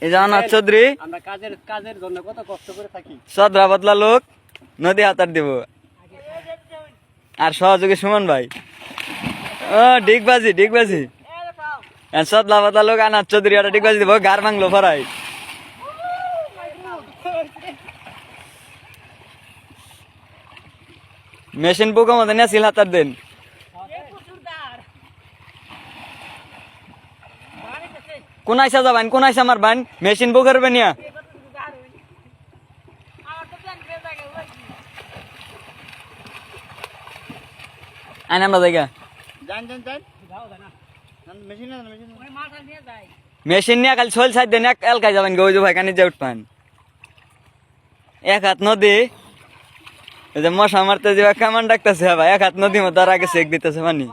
এই জানাত চৌধুরী আমরা কাজের জন্য কত কষ্ট করে থাকি। সদরা বদলা লোক নদী হাতার দেব আর সহযোগী সুমন ভাই ও ডিগবাজি সদলা বদলা লোক আনাত চৌধুরী একটা ডিগবাজি দেবো গার ভাঙলো ফরাই মেশিন পোকা মতো নেছিল হাতার দেন কোন আইসা যাবেন কোন আইসা আমার বান মেশিন বউ করবে নিয়া আইন আমরা জায়গা মেশিন নিয়ে খালি সোল সাইড দেন এলকাই যাবেন গো ভাই কানি যে উঠবেন এক হাত নদী এই যে মশা মারতে যে কামান ডাকতেছে ভাই এক হাত নদী মতো আর আগে সেক দিতেছে পানি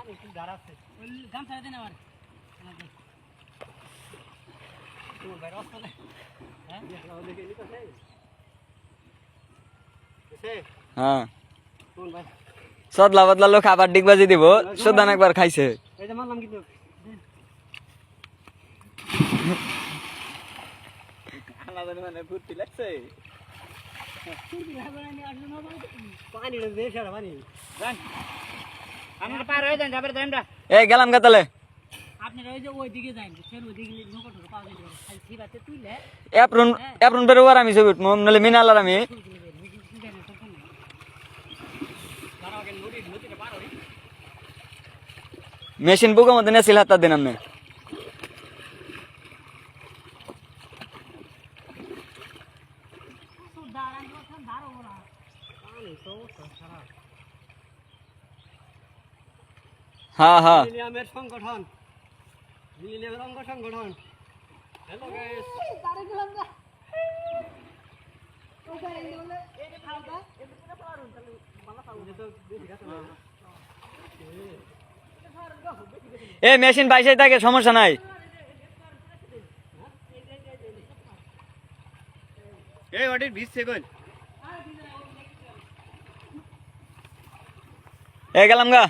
হ্যাঁ সদলা বদলা লোক আবার ডিগবাজি দিব সুদান একবার খাইছে এই গেলাম গাতালে এপ্রন বেরো আর আমি ছবি উঠবো নাহলে মিনালার আমি মেশিন বুকের মধ্যে নেছিল হাতার দিন আমি হ্যাঁ হ্যাঁ সংগঠন অঙ্গ সংগঠন হ্যালো গাইস এই মেশিন বাইশে থাকে সমস্যা নাই এই ওয়াটের 20 সেকেন্ড এই গেলাম গা